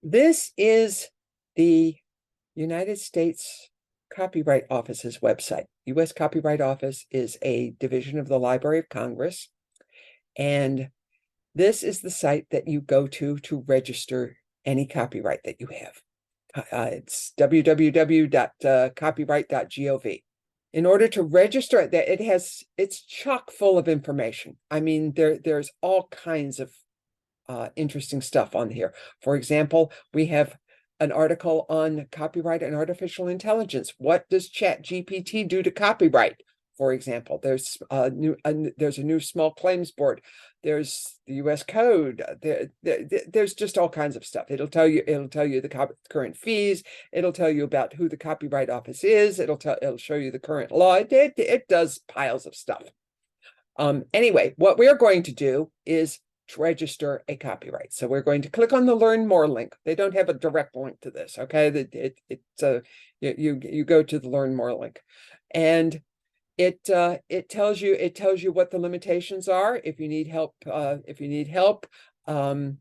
This is the United States Copyright Office's website. U.S. Copyright Office is a division of the Library of Congress, and this is the site that you go to register any copyright that you have. It's www.copyright.gov. In order to register it, it's chock full of information. I mean, there's all kinds of interesting stuff on here. For example, we have an article on copyright and artificial intelligence. What does ChatGPT do to copyright? For example, there's a new small claims board. There's the U.S. Code. There's just all kinds of stuff. It'll tell you the current fees. It'll tell you about who the Copyright Office is. It'll show you the current law. It does piles of stuff. Anyway, what we're going to do is register a copyright. So we're going to click on the Learn More link. They don't have a direct link to this, okay? You go to the Learn More link, and it tells you what the limitations are if you need help. And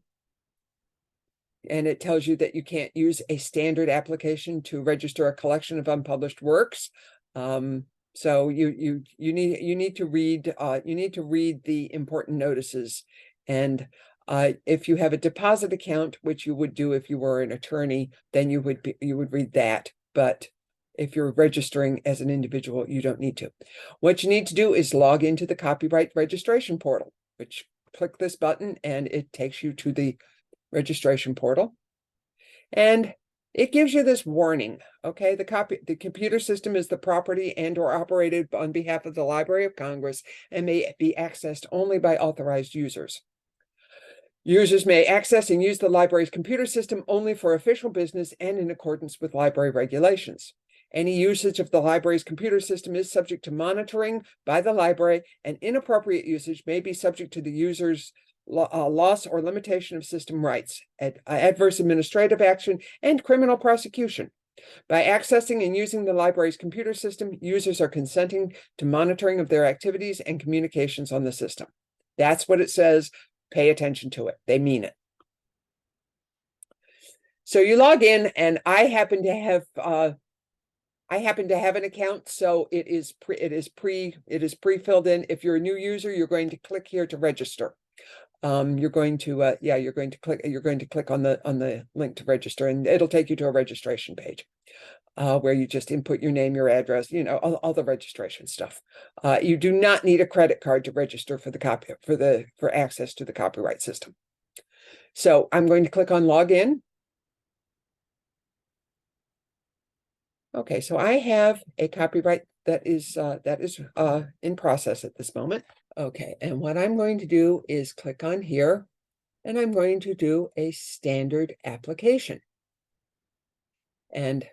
it tells you that you can't use a standard application to register a collection of unpublished works. So you need to read the important notices. And if you have a deposit account, which you would do if you were an attorney, then you would read that. But if you're registering as an individual, you don't need to. What you need to do is log into the copyright registration portal, which click this button and it takes you to the registration portal. And it gives you this warning, okay? The computer system is the property and or operated on behalf of the Library of Congress and may be accessed only by authorized users. Users may access and use the library's computer system only for official business and in accordance with library regulations. Any usage of the library's computer system is subject to monitoring by the library, and inappropriate usage may be subject to the user's loss or limitation of system rights, adverse administrative action, and criminal prosecution. By accessing and using the library's computer system, users are consenting to monitoring of their activities and communications on the system. That's what it says. Pay attention to it. They mean it. So you log in, and I happen to have an account, so it is pre-filled in. If you're a new user, you're going to click here to register. You're going to click on the link to register, and it'll take you to a registration page where you just input your name, your address, all the registration stuff. You do not need a credit card to register for access to the copyright system. So I'm going to click on login. Okay, so I have a copyright that is in process at this moment. Okay, and what I'm going to do is click on here, and I'm going to do a standard application. And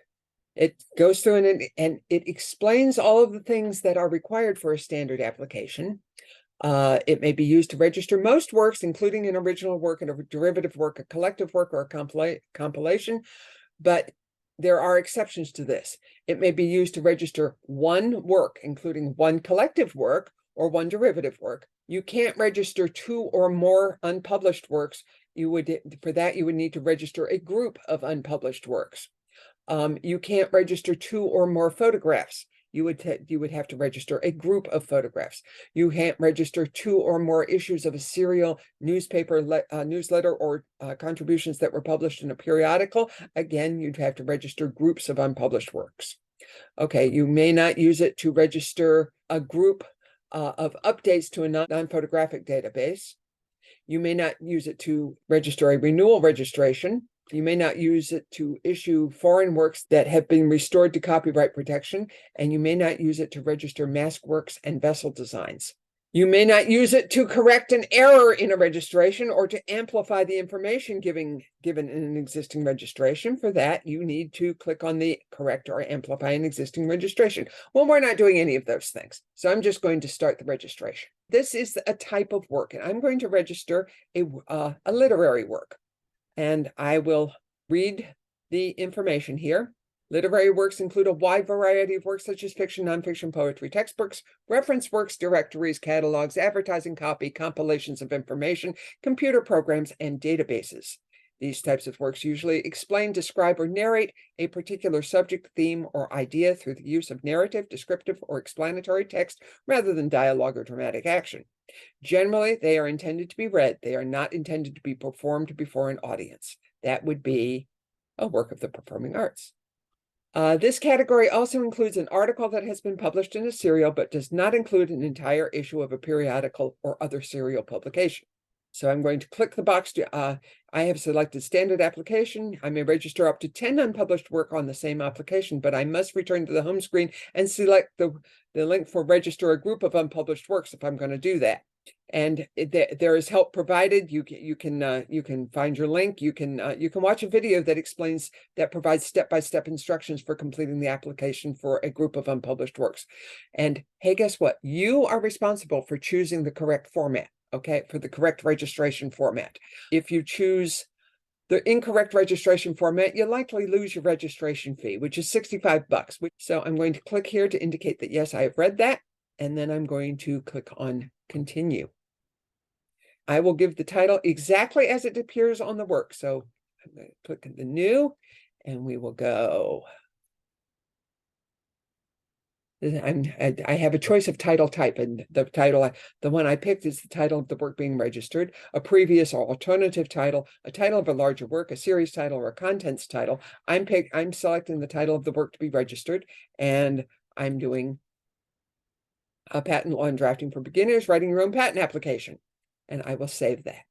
it goes through and it explains all of the things that are required for a standard application. It may be used to register most works, including an original work and a derivative work, a collective work, or a compilation, but there are exceptions to this. It may be used to register one work, including one collective work or one derivative work. You can't register two or more unpublished works. For that, you would need to register a group of unpublished works. You can't register two or more photographs. You would have to register a group of photographs. You can't register two or more issues of a serial newspaper, newsletter, or contributions that were published in a periodical. Again, you'd have to register groups of unpublished works. Okay, you may not use it to register a group of updates to a non-photographic database. You may not use it to register a renewal registration. You may not use it to issue foreign works that have been restored to copyright protection, and you may not use it to register mask works and vessel designs. You may not use it to correct an error in a registration or to amplify the information given in an existing registration. For that, you need to click on the correct or amplify an existing registration. Well, we're not doing any of those things, so I'm just going to start the registration. This is a type of work, and I'm going to register a literary work. And I will read the information here. Literary works include a wide variety of works such as fiction, nonfiction, poetry, textbooks, reference works, directories, catalogs, advertising copy, compilations of information, computer programs, and databases. These types of works usually explain, describe, or narrate a particular subject, theme, or idea through the use of narrative, descriptive, or explanatory text rather than dialogue or dramatic action. Generally, they are intended to be read. They are not intended to be performed before an audience. That would be a work of the performing arts. This category also includes an article that has been published in a serial, but does not include an entire issue of a periodical or other serial publication. So I'm going to click the box to, I have selected standard application. I may register up to 10 unpublished work on the same application, but I must return to the home screen and select the link for register a group of unpublished works if I'm going to do that. And there is help provided. You can find your link. You can watch a video that provides step-by-step instructions for completing the application for a group of unpublished works. And hey, guess what? You are responsible for choosing the correct format. Okay, for the correct registration format. If you choose the incorrect registration format, you'll likely lose your registration fee, which is $65. So I'm going to click here to indicate that, yes, I have read that. And then I'm going to click on continue. I will give the title exactly as it appears on the work. So I'm going to click on the new, and we will go. I have a choice of title type, and the one I picked is the title of the work being registered, a previous or alternative title, a title of a larger work, a series title, or a contents title. I'm selecting the title of the work to be registered, and I'm doing a patent law and drafting for beginners, writing your own patent application, and I will save that.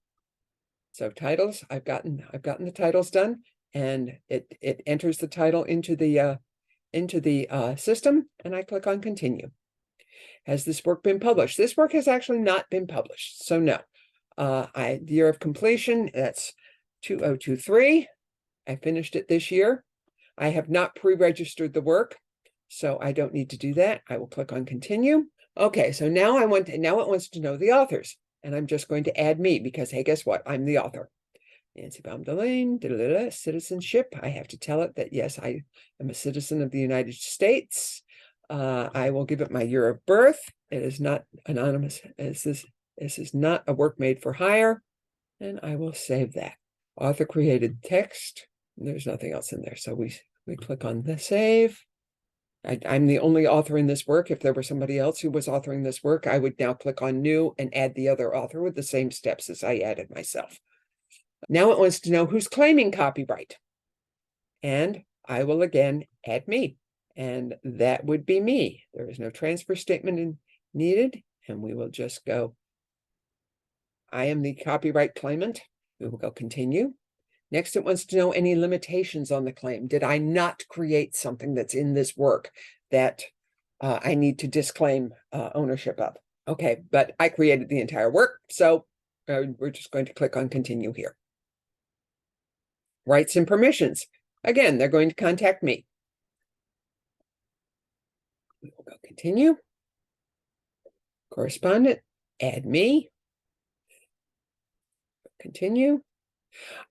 So titles, I've gotten the titles done, and it enters the title into the system, and I click on continue. Has this work been published? This work has actually not been published, so no. The year of completion, that's 2023. I finished it this year. I have not pre-registered the work, so I don't need to do that. I will click on continue. Okay, so now it wants to know the authors, and I'm just going to add me because, hey, guess what? I'm the author. Nancy Baum-Delane, citizenship. I have to tell it that, yes, I am a citizen of the United States. I will give it my year of birth. It is not anonymous. This is not a work made for hire. And I will save that. Author created text. There's nothing else in there. So we click on the save. I'm the only author in this work. If there were somebody else who was authoring this work, I would now click on new and add the other author with the same steps as I added myself. Now it wants to know who's claiming copyright. And I will again add me. And that would be me. There is no transfer statement needed. And we will just go, I am the copyright claimant. We will go continue. Next, it wants to know any limitations on the claim. Did I not create something that's in this work that I need to disclaim ownership of? Okay, but I created the entire work. So we're just going to click on continue here. Rights and permissions. Again, they're going to contact me. We will go continue. Correspondent, add me. Continue.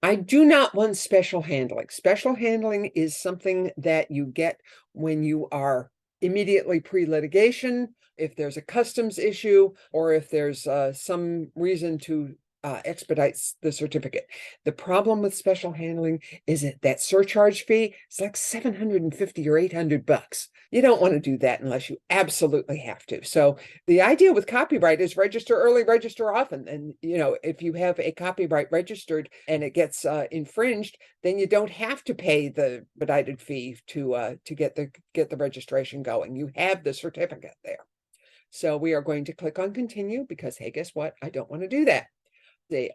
I do not want special handling. Special handling is something that you get when you are immediately pre-litigation, if there's a customs issue, or if there's some reason to expedite the certificate. The problem with special handling is that surcharge fee is like $750 or $800. You don't want to do that unless you absolutely have to. So the idea with copyright is register early, register often. And if you have a copyright registered and it gets infringed, then you don't have to pay the expedited fee to get the registration going. You have the certificate there. So we are going to click on continue because, hey, guess what? I don't want to do that.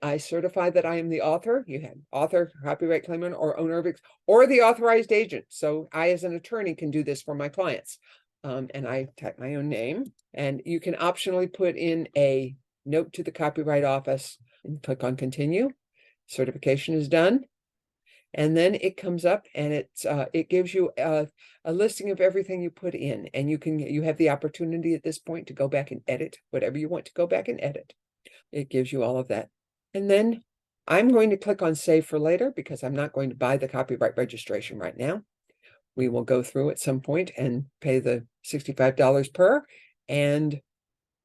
I certify that I am the author. You have author, copyright claimant, or owner of or the authorized agent. So I, as an attorney, can do this for my clients. And I type my own name. And you can optionally put in a note to the Copyright Office and click on continue. Certification is done. And then it comes up and it gives you a listing of everything you put in. And you have the opportunity at this point to go back and edit whatever you want to go back and edit. It gives you all of that. And then I'm going to click on save for later because I'm not going to buy the copyright registration right now. We will go through at some point and pay the $65 per and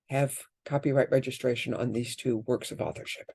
have copyright registration on these two works of authorship.